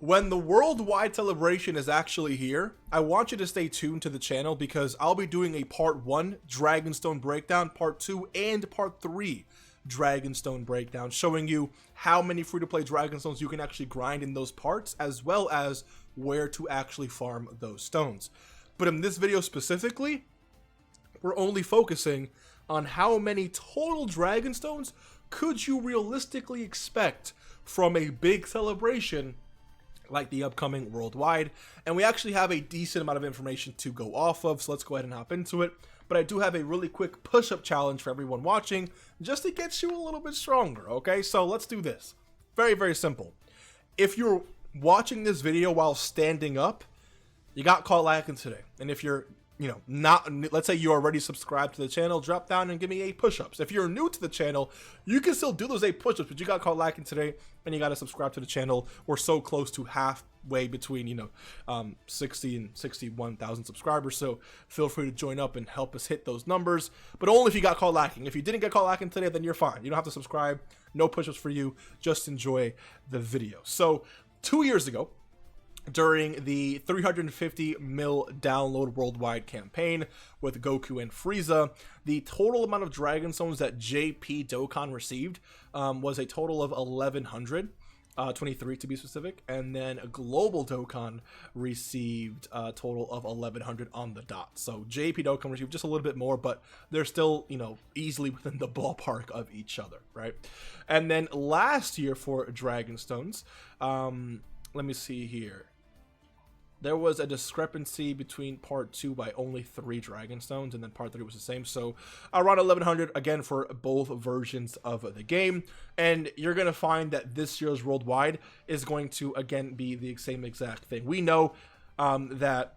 When the worldwide celebration is actually here, I want you to stay tuned to the channel because I'll be doing a part 1 Dragonstone breakdown, part 2 and part 3 Dragonstone breakdown, showing you how many free-to-play Dragonstones you can actually grind in those parts, as well as where to actually farm those stones. But in this video specifically, we're only focusing on how many total Dragonstones could you realistically expect from a big celebration like the upcoming worldwide. And we actually have a decent amount of information to go off of, so let's go ahead and hop into it. But I do have a really quick push-up challenge for everyone watching, just to get you a little bit stronger, okay? So let's do this. Very, very simple. If you're watching this video while standing up, you got caught lacking today. And if you're, not, let's say you're already subscribed to the channel, drop down and give me 8 push-ups. If you're new to the channel, you can still do those 8 push-ups, but you got caught lacking today, and you got to subscribe to the channel. We're so close to halfway between, 60 and 61,000 subscribers, so feel free to join up and help us hit those numbers, but only if you got caught lacking. If you didn't get caught lacking today, then you're fine. You don't have to subscribe. No push-ups for you. Just enjoy the video. So 2 years ago, during the 350 mil download worldwide campaign with Goku and Frieza, the total amount of Dragonstones that JP Dokkan received was a total of 1,100, 23 to be specific, and then Global Dokkan received a total of 1,100 on the dot. So JP Dokkan received just a little bit more, but they're still, easily within the ballpark of each other, right? And then last year for Dragonstones, let me see here. There was a discrepancy between part 2 by only 3 Dragonstones, and then part 3 was the same. So around 1,100 again for both versions of the game. And you're going to find that this year's worldwide is going to again be the same exact thing. We know that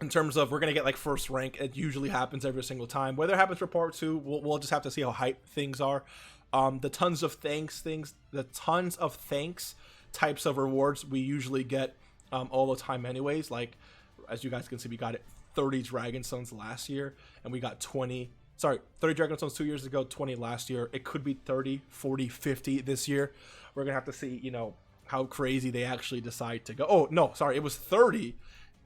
in terms of we're going to get like first rank, it usually happens every single time. Whether it happens for part 2, we'll just have to see how hype things are. The tons of thanks types of rewards we usually get all the time anyways. Like, as you guys can see, we got 30 Dragonstones last year, and we got 30 Dragonstones 2 years ago, 20 last year. It could be 30, 40, 50 this year. We're gonna have to see, how crazy they actually decide to go. Oh, no, sorry, it was 30,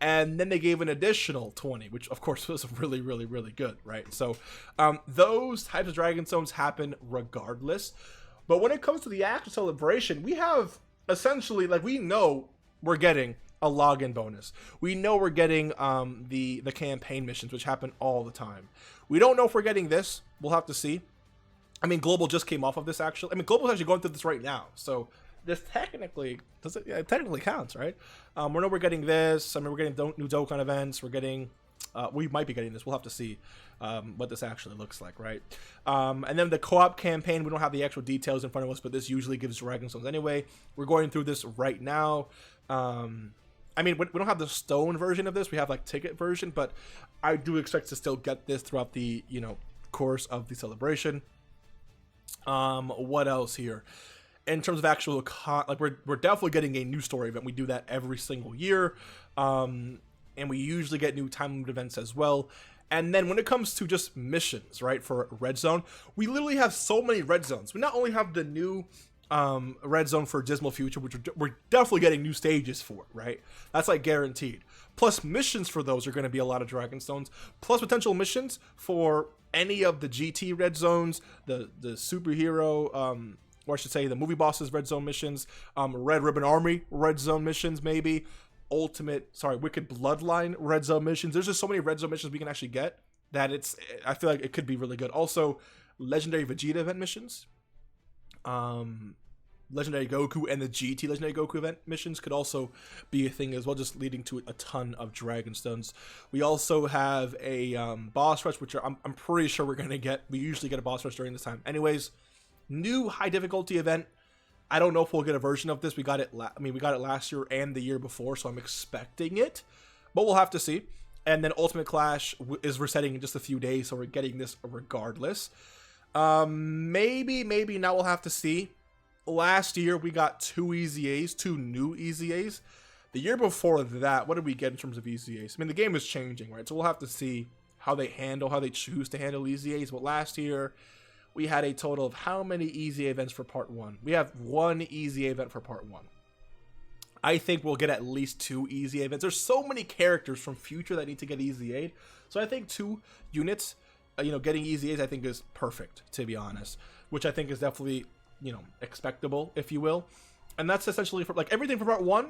and then they gave an additional 20, which of course was really, really, really good, right? So those types of Dragonstones happen regardless. But when it comes to the actual celebration, we have essentially, like, we know we're getting a login bonus. We know we're getting the campaign missions, which happen all the time. We don't know if we're getting this. We'll have to see. I mean, Global just came off of this, actually. I mean, Global's actually going through this right now. So this technically, it technically counts, right? We know we're getting this. I mean, we're getting new Dokkan events. We're getting, we might be getting this. We'll have to see what this actually looks like, right? And then the co-op campaign, we don't have the actual details in front of us, but this usually gives Dragonstones anyway. We're going through this right now. I mean, we don't have the stone version of this. We have like ticket version, but I do expect to still get this throughout the, course of the celebration. What else here? In terms of actual, we're definitely getting a new story event. We do that every single year. And we usually get new time limit events as well. And then when it comes to just missions, right, for Red Zone, we literally have so many Red Zones. We not only have the new Red Zone for Dismal Future, which we're definitely getting new stages for, right? That's like guaranteed. Plus missions for those are going to be a lot of Dragonstones. Plus potential missions for any of the GT Red Zones, the superhero, or I should say the movie bosses Red Zone missions, Red Ribbon Army Red Zone missions, maybe Wicked Bloodline Red Zone missions. There's just so many Red Zone missions we can actually get that I feel like it could be really good. Also, Legendary Vegeta event missions. Legendary Goku and the GT Legendary Goku event missions could also be a thing as well, just leading to a ton of Dragonstones. We also have a boss rush, which I'm pretty sure we're gonna get. We usually get a boss rush during this time anyways. New high difficulty event. I don't know if we'll get a version of this. We got it last year and the year before, so I'm expecting it, but we'll have to see. And then Ultimate Clash is resetting in just a few days, so we're getting this regardless. Maybe now we'll have to see. Last year we got 2 new Easy A's. The year before that, what did we get in terms of Easy A's? I mean, the game is changing, right? So we'll have to see how they choose to handle Easy A's. But last year we had a total of how many Easy A events for part 1? We have 1 Easy A event for part 1. I think we'll get at least 2 easy events. There's so many characters from Future that need to get easy aid. So I think 2 units, getting easy aids, I think is perfect, to be honest. Which I think is definitely, expectable, if you will. And that's essentially for, like, everything for part 1,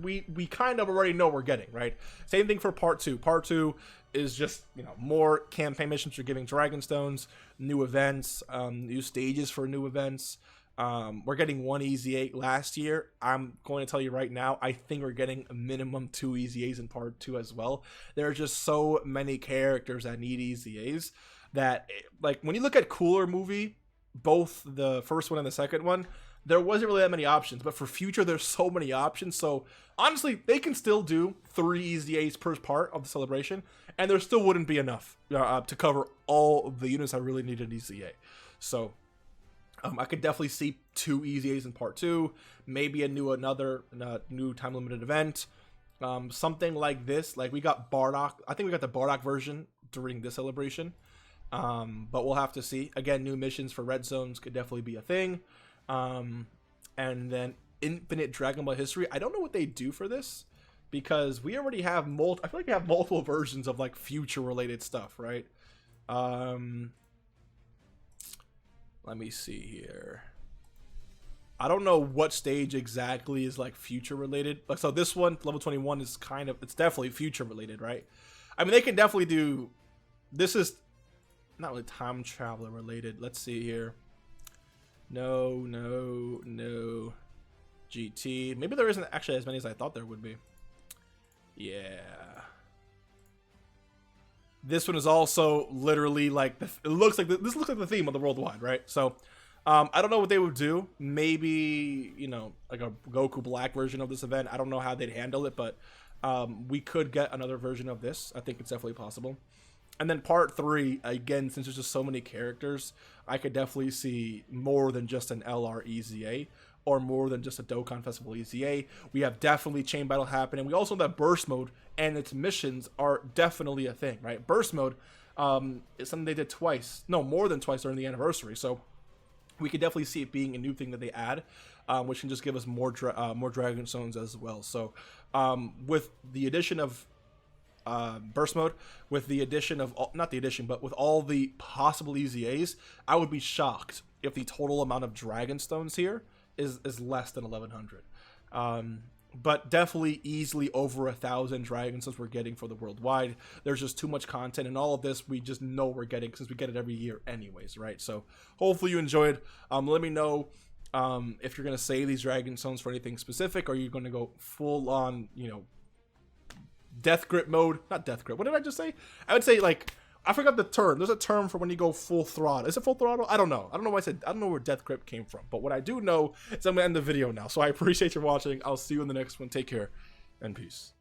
we kind of already know we're getting, right? Same thing for part 2. Part 2 is just, more campaign missions for giving Dragonstones, new events, new stages for new events. We're getting 1 easy 8 last year. I'm going to tell you right now, I think we're getting a minimum 2 easy A's in part 2 as well. There are just so many characters that need easy A's that, like, when you look at Cooler Movie, both the first one and the second one, there wasn't really that many options, but for Future, there's so many options. So honestly, they can still do 3 easy A's per part of the celebration, and there still wouldn't be enough to cover all of the units that really need an easy A. So I could definitely see 2 easy A's in part 2, maybe another new time limited event, something like this. Like we got Bardock. I think we got the Bardock version during this celebration, but we'll have to see. Again, new missions for red zones could definitely be a thing. And then Infinite Dragon Ball History. I don't know what they do for this because we already have I feel like we have multiple versions of like Future related stuff, right? Let me see here. I don't know what stage exactly is like Future related. Like, so this one, level 21, is it's definitely Future related, right? I mean, they can definitely do, this is not really time traveler related. Let's see here. No. GT. Maybe there isn't actually as many as I thought there would be. Yeah. This one is also literally like this looks like the theme of the worldwide, right? So I don't know what they would do. Maybe, like a Goku Black version of this event. I don't know how they'd handle it, but we could get another version of this. I think it's definitely possible. And then part 3, again, since there's just so many characters, I could definitely see more than just an LR EZA or more than just a Dokkan Festival EZA. We have definitely Chain Battle happening. We also know that Burst Mode and its missions are definitely a thing, right? Burst Mode is something they did twice. No, more than twice during the anniversary. So we could definitely see it being a new thing that they add, which can just give us more Dragon Stones as well. So with the addition of Burst Mode, with the addition of but with all the possible EZAs, I would be shocked if the total amount of Dragon Stones here is less than 1,100. But definitely easily over 1,000 Dragon Stones we're getting for the worldwide. There's just too much content, and all of this we just know we're getting since we get it every year anyways, right? So hopefully you enjoyed. Let me know if you're gonna save these Dragon Stones for anything specific, or you're gonna go full on, death grip mode. Not death grip. What did I just say? I would say, like, I forgot the term. There's a term for when you go full throttle. Is it full throttle? I don't know. I don't know why I said, I don't know where death grip came from. But what I do know is I'm going to end the video now. So I appreciate you watching. I'll see you in the next one. Take care and peace.